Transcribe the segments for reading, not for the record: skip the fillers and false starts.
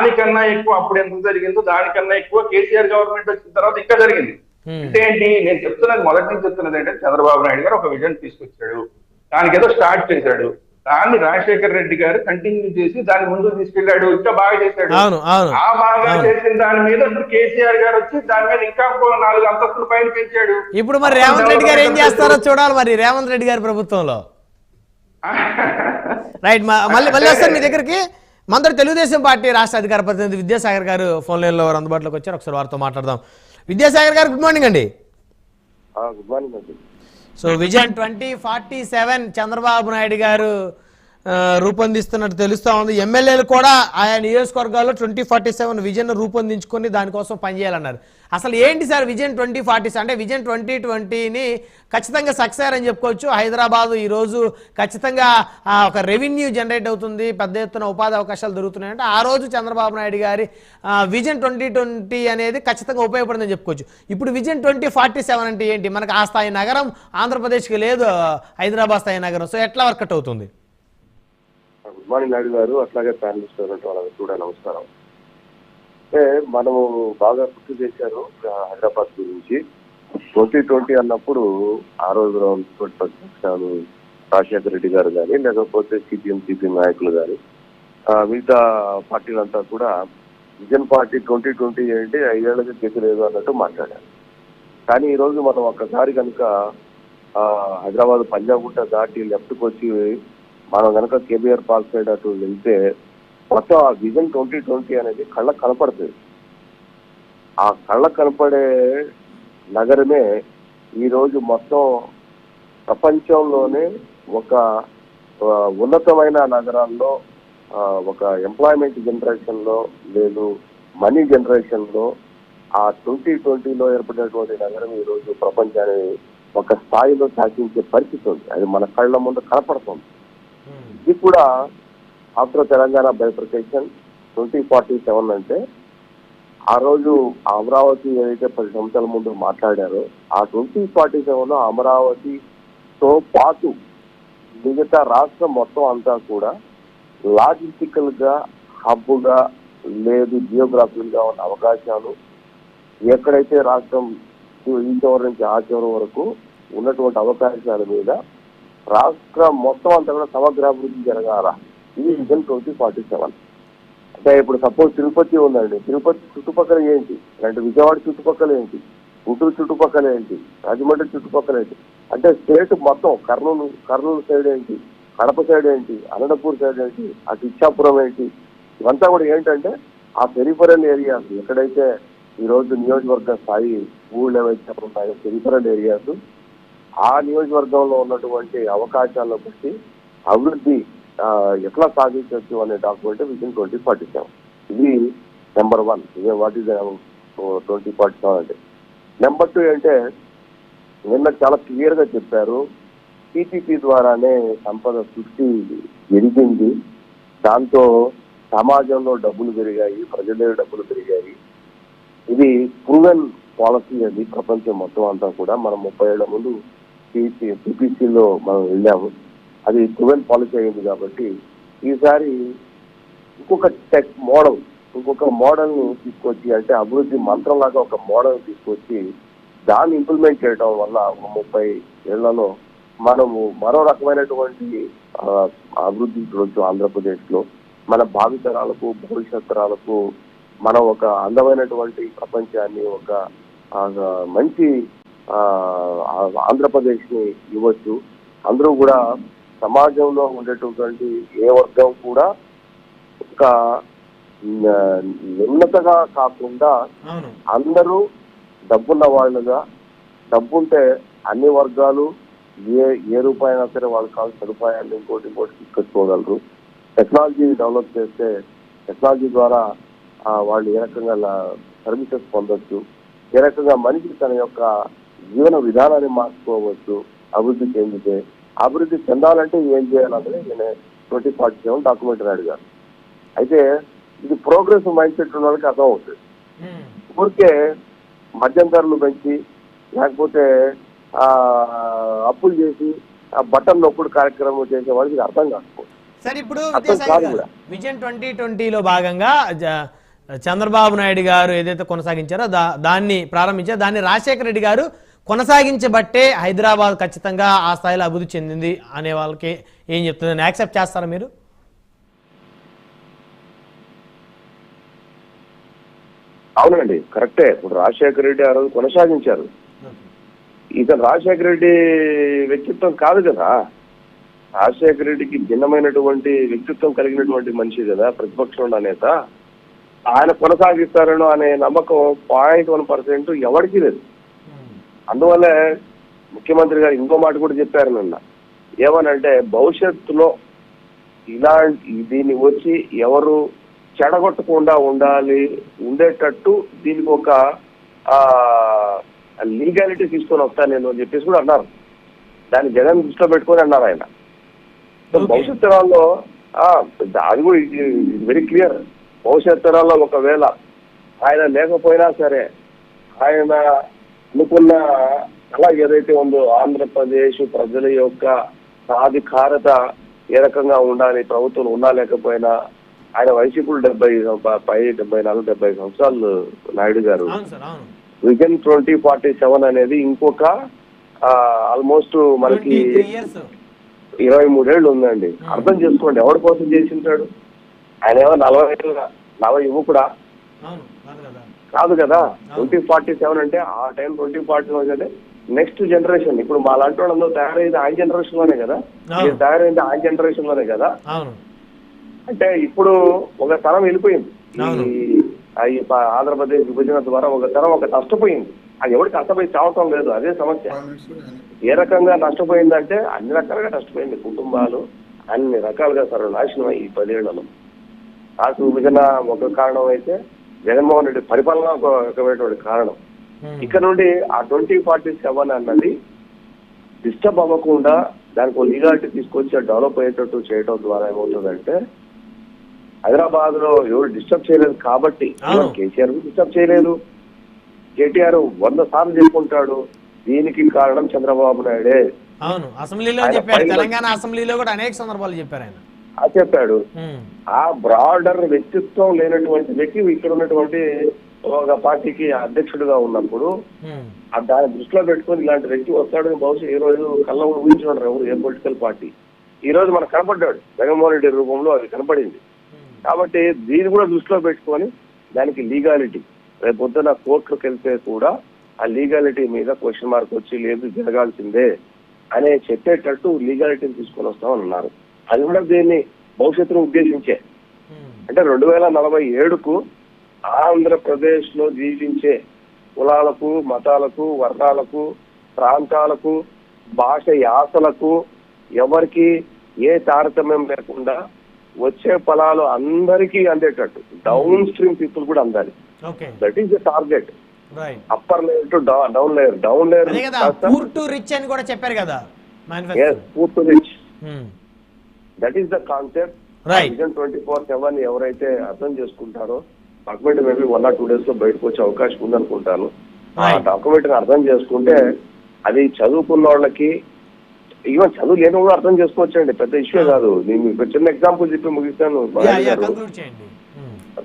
దానికన్నా ఎక్కువ అప్పుడు ఎంత జరిగిందో దానికన్నా ఎక్కువ కేసీఆర్ గవర్నమెంట్ వచ్చిన తర్వాత ఇంకా జరిగింది. అంటే ఏంటి, నేను చెప్తున్నది మొదటి నుంచి చెప్తున్నది ఏంటంటే చంద్రబాబు నాయుడు గారు ఒక విజన్ తీసుకొచ్చాడు, దానికి ఏదో స్టార్ట్ చేశాడు, దాన్ని రాజశేఖర్ రెడ్డి గారు కంటిన్యూ చేసి దాన్ని ముందుకు తీసుకెళ్లాడు, ఇంకా బాగా చేశాడు. ఆ బాగా చేసిన దాని మీద ఇప్పుడు కేసీఆర్ గారు వచ్చి దాని మీద ఇంకా 4 అంతస్తులు పైన పెంచాడు. ఇప్పుడు మరి రేవంత్ రెడ్డి గారు ఏం చేస్తారో చూడాలి మరి రేవంత్ రెడ్డి గారి ప్రభుత్వంలో. రైట్, మళ్ళీ వస్తాను మీ దగ్గరికి. మనతో తెలుగుదేశం పార్టీ రాష్ట్ర అధికార ప్రతినిధి విద్యాసాగర్ గారు ఫోన్ లైన్లో అందుబాటులోకి వచ్చారు. ఒకసారి వారితో మాట్లాడదాం. విద్యాసాగర్ గారు గుడ్ మార్నింగ్ అండి. గుడ్ మార్నింగ్ అండి. సో విజన్ 2047 చంద్రబాబు నాయుడు గారు రూపొందిస్తున్నట్టు తెలుస్తా ఉంది. ఎమ్మెల్యేలు కూడా ఆయా నియోజకవర్గాల్లో 2047 విజన్ రూపొందించుకొని దానికోసం పనిచేయాలన్నారు. అసలు ఏంటి సార్ విజన్ 2040? అంటే విజన్ 2020ని ఖచ్చితంగా సక్సెస్ అని చెప్పుకోవచ్చు. హైదరాబాద్ ఈరోజు ఖచ్చితంగా ఒక రెవెన్యూ జనరేట్ అవుతుంది, పెద్ద ఎత్తున ఉపాధి అవకాశాలు దొరుకుతున్నాయి అంటే ఆ రోజు చంద్రబాబు నాయుడు గారి విజన్ 2020 అనేది ఖచ్చితంగా ఉపయోగపడిందని చెప్పుకోవచ్చు. ఇప్పుడు విజన్ 2047 అంటే ఏంటి? మనకు ఆ స్థాయి నగరం ఆంధ్రప్రదేశ్కి లేదు, హైదరాబాద్ స్థాయి నగరం. సో ఎట్లా వర్కౌట్ అవుతుంది? గుడ్ మార్నింగ్ నాయుడు గారు, అట్లాగే ప్యానలిస్ట్ వాళ్ళకి కూడా నమస్కారం. అంటే మనము బాగా గుర్తు చేశారు హైదరాబాద్ గురించి. 2020 అన్నప్పుడు ఆ రోజు ప్రతిపక్షాలు రాజశేఖర రెడ్డి గారు కానీ లేకపోతే సిపిఎం నాయకులు కానీ మిగతా పార్టీలంతా కూడా విజన్ పార్టీ 2020 ఏంటి 5 ఏళ్ళకి గెచ్చలేదు అన్నట్టు మాట్లాడారు. కానీ ఈరోజు మనం ఒక్కసారి కనుక హైదరాబాద్ పంజాగుట్ట దాటి లెఫ్ట్కి వచ్చి మనం కనుక కేబీఆర్ పార్క్ సైడ్ అటు వెళ్తే మొత్తం ఆ విజన్ 2020 అనేది కళ్ళకు కనపడుతుంది. ఆ కళ్ళకు కనపడే నగరమే ఈరోజు మొత్తం ప్రపంచంలోనే ఒక ఉన్నతమైన నగరాల్లో ఒక ఎంప్లాయ్మెంట్ జనరేషన్లో లేదు మనీ జనరేషన్లో ఆ 2020లో ఏర్పడినటువంటి నగరం ఈరోజు ప్రపంచాన్ని ఒక స్థాయిలో శాసించే పరిస్థితి ఉంది. అది మన కళ్ళ ముందు కనపడుతుంది. ఇది కూడా ఆఫ్టర్ తెలంగాణ బైఫర్కేషన్ 2047 అంటే ఆ రోజు అమరావతి ఏదైతే 10 సంవత్సరాల ముందు మాట్లాడారో ఆ 2047లో అమరావతితో పాటు మిగతా రాష్ట్రం మొత్తం అంతా కూడా లాజిస్టికల్ గా హబ్గా లేదు జియోగ్రాఫికల్ గా ఉన్న అవకాశాలు ఎక్కడైతే రాష్ట్రం ఈ చివరి నుంచి ఆ చివరి వరకు ఉన్నటువంటి అవకాశాల మీద రాష్ట్రం మొత్తం అంతా కూడా సమగ్రాభివృద్ధి జరగాల. ఇది విజన్ 2047. అంటే ఇప్పుడు సపోజ్ తిరుపతి ఉందండి, తిరుపతి చుట్టుపక్కల ఏంటి అంటే విజయవాడ చుట్టుపక్కల ఏంటి, గుంటూరు చుట్టుపక్కల ఏంటి, రాజమండ్రి చుట్టుపక్కల ఏంటి, అంటే స్టేట్ మొత్తం కర్నూలు సైడ్ ఏంటి, కడప సైడ్ ఏంటి, అనంతపూర్ సైడ్ ఏంటి, అటు ఇచ్చాపురం ఏంటి, ఇవంతా కూడా ఏంటంటే ఆ పెరిఫరల్ ఏరియాస్ ఎక్కడైతే ఈరోజు నియోజకవర్గ స్థాయి ఊళ్ళో ఏవైతే ఉంటాయో పెరిఫరల్ ఏరియాస్ ఆ నియోజకవర్గంలో ఉన్నటువంటి అవకాశాలను బట్టి అభివృద్ధి ఎట్లా సాధించవచ్చు అనే డాక్యుమెంట్ విజన్ 2047. ఇది నెంబర్ 1. ఇదే వాట్ ఈస్ 2047 అంటే. నెంబర్ 2 అంటే నిన్న చాలా క్లియర్ గా చెప్పారు, పీపీపీ ద్వారానే సంపద సృష్టి పెరిగింది, దాంతో సమాజంలో డబ్బులు పెరిగాయి, ప్రజల డబ్బులు పెరిగాయి. ఇది ప్రూవెన్ పాలసీ అది ప్రపంచం మొత్తం అంతా కూడా. మనం 30 ఏళ్ల ముందు పీపీసీలో మనం వెళ్ళాము, అది ప్రూవెన్ పాలసీ అయింది. కాబట్టి ఈసారి ఇంకొక మోడల్ని తీసుకొచ్చి అంటే అభివృద్ధి మంత్రంలాగా ఒక మోడల్ తీసుకొచ్చి దాన్ని ఇంప్లిమెంట్ చేయడం వల్ల 30 ఏళ్లలో మనము మరో రకమైనటువంటి అభివృద్ధి చూడొచ్చు ఆంధ్రప్రదేశ్ లో. మన భావితరాలకు భవిష్యత్ తరాలకు మనం ఒక అందమైనటువంటి ప్రపంచాన్ని ఒక మంచి ఆంధ్రప్రదేశ్ ని ఇవ్వచ్చు. అందరూ కూడా సమాజంలో ఉండేటటువంటి ఏ వర్గం కూడా ఒక ఉన్నతగా కాకుండా అందరూ డబ్బున్న వాళ్ళుగా, డబ్బుంటే అన్ని వర్గాలు ఏ రూపాయైనా సరే వాళ్ళకి కావాల్సిన సదుపాయాన్ని ఇంకోటి తీసుకొచ్చుకోగలరు. టెక్నాలజీ డెవలప్ చేస్తే టెక్నాలజీ ద్వారా వాళ్ళు ఏ రకంగా సర్వీసెస్ పొందొచ్చు, ఏ రకంగా మనిషి తన యొక్క జీవన విధానాన్ని మార్చుకోవచ్చు. అభివృద్ధి చెందాలంటే ఏం చేయాలన్నది నేను 2047 డాక్యుమెంటరీ అడిగాను. అయితే ఇది ప్రోగ్రెస్ మైండ్ సెట్ ఉన్న వాళ్ళకి అర్థం అవుతుంది. ఊరికే మద్యం ధరలు పెంచి లేకపోతే అప్పులు చేసి బటన్ నొప్పుడు కార్యక్రమం చేసే వాళ్ళకి అర్థం కాకపోతే సరే. ఇప్పుడు విజన్ 2020లో భాగంగా చంద్రబాబు నాయుడు గారు ఏదైతే కొనసాగించారో దాన్ని ప్రారంభించారు, దాన్ని రాజశేఖర రెడ్డి గారు కొనసాగించబట్టే హైదరాబాద్ ఖచ్చితంగా ఆ స్థాయిలో అభివృద్ధి చెందింది అనే వాళ్ళకి ఏం చెప్తుందని యాక్సెప్ట్ చేస్తారా మీరు? అవునండి, కరెక్టే. ఇప్పుడు రాజశేఖర రెడ్డి ఆ రోజు కొనసాగించారు. ఇతను రాజశేఖర రెడ్డి వ్యక్తిత్వం కాదు కదా, రాజశేఖర రెడ్డికి భిన్నమైనటువంటి వ్యక్తిత్వం కలిగినటువంటి మనిషి కదా ప్రతిపక్షంలో నేత. ఆయన కొనసాగిస్తారనో అనే నమ్మకం 0.1% ఎవరికి లేదు. అందువల్లే ముఖ్యమంత్రి గారు ఇంకో మాట కూడా చెప్పారు నిన్న, ఏమనంటే భవిష్యత్తులో దీన్ని వచ్చి ఎవరు చెడగొట్టకుండా ఉండేటట్టు దీనికి ఒక లీగాలిటీ తీసుకొని వస్తాను నేను అని చెప్పేసి కూడా అన్నారు. దాన్ని జగన్ దృష్టిలో పెట్టుకొని అన్నారు ఆయన. భవిష్యత్ తరాల్లో అది కూడా వెరీ క్లియర్. భవిష్యత్ తరాల్లో ఒకవేళ ఆయన లేకపోయినా సరే ఆయన అనుకున్న అలా ఏదైతే ఉందో ఆంధ్రప్రదేశ్ ప్రజల యొక్క సాధికారత ఏ రకంగా ఉండాలి, ప్రభుత్వం ఉన్నా లేకపోయినా, ఆయన వయసు ఇప్పుడు 74-75 సంవత్సరాలు నాయుడు గారు. విజన్ 2047 అనేది ఇంకొక ఆల్మోస్ట్ మనకి 23 ఏళ్ళు ఉందండి. అర్థం చేసుకోండి, ఎవరి కోసం చేసింటాడు ఆయన? ఏమో 40 యువకుడా? కాదు కదా. 2047 అంటే ఆ టైం 2047 అంటే నెక్స్ట్ జనరేషన్. ఇప్పుడు మా లాంటి వాళ్ళు అందరూ తయారైంది ఆయన జనరేషన్ లోనే కదా, తయారైంది ఆయన జనరేషన్ లోనే కదా. అంటే ఇప్పుడు ఒక తరం వెళ్ళిపోయింది. ఈ ఆంధ్రప్రదేశ్ విభజన ద్వారా ఒక తరం నష్టపోయింది. అది ఎవరికి నష్టపోయి చావటం లేదు, అదే సమస్య. ఏ రకంగా నష్టపోయిందంటే అన్ని రకాలుగా నష్టపోయింది. కుటుంబాలు అన్ని రకాలుగా సర్వనాశనం ఈ 10 ఏళ్లలో. రాష్ట్ర విభజన ఒక కారణం అయితే జగన్మోహన్ రెడ్డి పరిపాలన ఒకటువంటి కారణం. ఇక్కడ నుండి ఆ 2047 అన్నది డిస్టర్బ్ అవ్వకుండా దానికి లీగాలిటీ తీసుకొచ్చి డెవలప్ అయ్యేటట్టు చేయడం ద్వారా ఏమవుతుందంటే, హైదరాబాద్ లో ఎవరు డిస్టర్బ్ చేయలేదు కాబట్టి, కేసీఆర్ డిస్టర్బ్ చేయలేదు. కేటీఆర్ 100 సార్లు చెప్పుకుంటాడు, దీనికి కారణం చంద్రబాబు నాయుడే. అవును, అసెంబ్లీలో చెప్పారు, తెలంగాణ అసెంబ్లీలో కూడా అనేక సందర్భాలు చెప్పారు ఆయన. చెప్పాడు. ఆ బ్రాడర్ వ్యక్తిత్వం లేనటువంటి వ్యక్తి ఇక్కడ ఉన్నటువంటి ఒక పార్టీకి అధ్యక్షుడిగా ఉన్నప్పుడు దాన్ని దృష్టిలో పెట్టుకుని ఇలాంటి వ్యక్తి వస్తాడని బహుశా ఈ రోజు కళ్ళ ఊహించుకుంటారు ఎవరు, ఏ పొలిటికల్ పార్టీ. ఈ రోజు మనకు కనపడ్డాడు జగన్మోహన్ రెడ్డి రూపంలో, అది కనపడింది. కాబట్టి దీన్ని కూడా దృష్టిలో పెట్టుకొని దానికి లీగాలిటీ, రేపు పొద్దున కోర్టులకు వెళ్తే కూడా ఆ లీగాలిటీ మీద క్వశ్చన్ మార్క్ వచ్చి లేదు జరగాల్సిందే అనే చెప్పేటట్టు లీగాలిటీని తీసుకొని వస్తామని అన్నారు. అది కూడా దీన్ని భవిష్యత్తును ఉద్దేశించే. అంటే 2047కు ఆంధ్రప్రదేశ్ లో జీవించే కులాలకు, మతాలకు, వర్ణాలకు, ప్రాంతాలకు, భాష యాసలకు ఎవరికి ఏ తారతమ్యం లేకుండా వచ్చే ఫలాలు అందరికీ అందేటట్టు, డౌన్ స్ట్రీమ్ పీపుల్ కూడా అందాలి. That is the target. Upper layer to down layer, down layer poor to rich అని కూడా చెప్పారు కదా. Poor to rich, that is the concept. Vision 24/7 ఎవరైతే అర్థం చేసుకుంటారో డాక్యుమెంట్ మేబీ 1 or 2 days లో బయటకు వచ్చే అవకాశం ఉందనుకుంటాను. ఆ డాక్యుమెంట్ అర్థం చేసుకుంటే అది చదువుకున్న వాళ్ళకి, ఈవెన్ చదువు లేని కూడా అర్థం చేసుకోవచ్చండి, పెద్ద ఇష్యూ కాదు. నేను చిన్న ఎగ్జాంపుల్ చెప్పి ముగిస్తాను.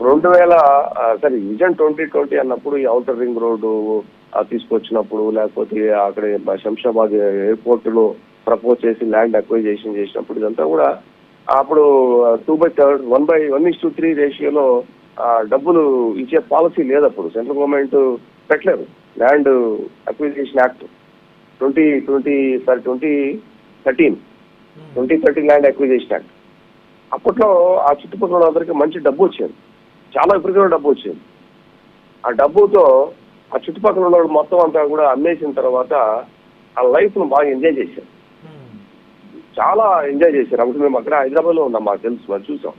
2000 విజన్ 2020 అన్నప్పుడు ఈ ఔటర్ రింగ్ రోడ్డు తీసుకొచ్చినప్పుడు, లేకపోతే అక్కడ శంషాబాద్ ఎయిర్పోర్ట్ లో ప్రపోజ్ చేసి ల్యాండ్ అక్వైజేషన్ చేసినప్పుడు, ఇదంతా కూడా అప్పుడు 1:3 రేషియోలో డబ్బులు ఇచ్చే పాలసీ లేదు. అప్పుడు సెంట్రల్ గవర్నమెంట్ పెట్టలేదు land acquisition act 2013 land acquisition act. అప్పట్లో ఆ చుట్టుపక్కల అందరికీ మంచి డబ్బు వచ్చింది, చాలా విపరీతమైన డబ్బు వచ్చింది. ఆ డబ్బుతో ఆ చుట్టుపక్కల ఉన్న మొత్తం అంతా కూడా అమ్మేసిన తర్వాత ఆ లైఫ్ ను బాగా ఎంజాయ్ చేశారు, చాలా ఎంజాయ్ చేశారు. అప్పుడు మేము అక్కడ హైదరాబాద్ లో ఉన్నాం, మాకు తెలుసు, మనం చూసాం.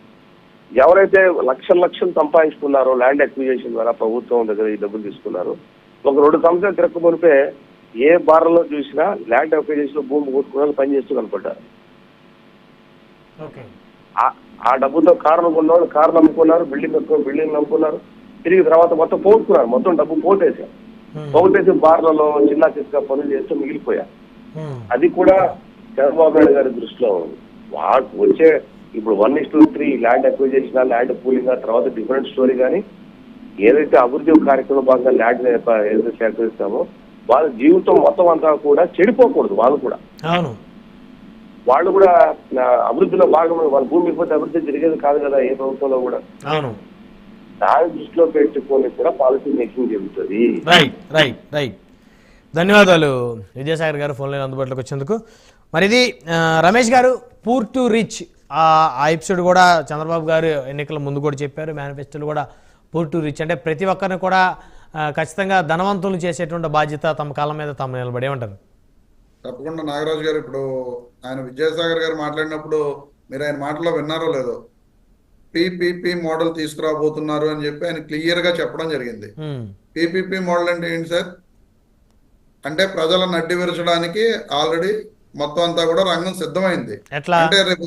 ఎవరైతే లక్షలు సంపాదించుకున్నారో ల్యాండ్ అక్విజిషన్ ద్వారా ప్రభుత్వం దగ్గర ఈ డబ్బులు తీసుకున్నారు, ఒక 2 సంవత్సరాలు తిరగమునిపే ఏ బార్లో చూసినా ల్యాండ్ అక్విజిషన్ లో భూమి కొట్టుకున్న పని చేస్తూ కనపడ్డారు. ఆ డబ్బుతో కార్లు కొన్నవాళ్ళు కార్లు అమ్ముకున్నారు, బిల్డింగ్ అమ్ముకున్నారు, తిరిగి తర్వాత మొత్తం పోగొట్టుకున్నారు, మొత్తం డబ్బు పోగొట్టేసి బార్లలో చిన్న చిన్న పనులు చేస్తూ మిగిలిపోయారు. అది కూడా చంద్రబాబు నాయుడు గారి దృష్టిలో వచ్చే ఇప్పుడు 1:3 ల్యాండ్ అక్విజిషన్, ల్యాండ్ పూలింగ్ తర్వాత డిఫరెంట్ స్టోరీ. కానీ ఏదైతే అభివృద్ధి కార్యక్రమం భాగంగా ల్యాండ్ ఏదైతే సేకరిస్తామో వాళ్ళ జీవితం మొత్తం అంతా కూడా చెడిపోకూడదు. వాళ్ళు కూడా వాళ్ళు కూడా అభివృద్ధిలో భాగం, వాళ్ళ భూమి ఇవ్వతే అభివృద్ధి జరిగేది కాదు కదా ఏ ప్రభుత్వంలో కూడా. దాని దృష్టిలో పెట్టుకొని కూడా పాలసీ మేకింగ్ జరుగుతుంది. రైట్. ధన్యవాదాలు విద్యాసాగర్ గారు ఫోన్ లైన్ అందుబాటులోకి వచ్చేందుకు. మరి ఇది రమేష్ గారు పూర్ టు రిచ్ ఆ ఎపిసోడ్ కూడా చంద్రబాబు గారు ఎన్నికల ముందు కూడా చెప్పారు. మేనిఫెస్టోలు కూడా పూర్ టు రిచ్ అంటే ప్రతి ఒక్కరిని కూడా ఖచ్చితంగా ధనవంతులు చేసేటువంటి బాధ్యత తమ కాలం మీద తాము నిలబడే ఉంటారు. తప్పకుండా నాగరాజు గారు, ఇప్పుడు ఆయన విద్యాసాగర్ గారు మాట్లాడినప్పుడు మీరు ఆయన మాటలో విన్నారో లేదో, పీపీపీ మోడల్ తీసుకురాబోతున్నారు అని చెప్పి ఆయన క్లియర్ గా చెప్పడం జరిగింది. పీపీపీ మోడల్ అంటే ఏంటి సార్ అంటే ప్రజలను అడ్డి విరచడానికి ఆల్రెడీ మొత్తం అంతా కూడా రంగం సిద్ధమైంది. అంటే రేపు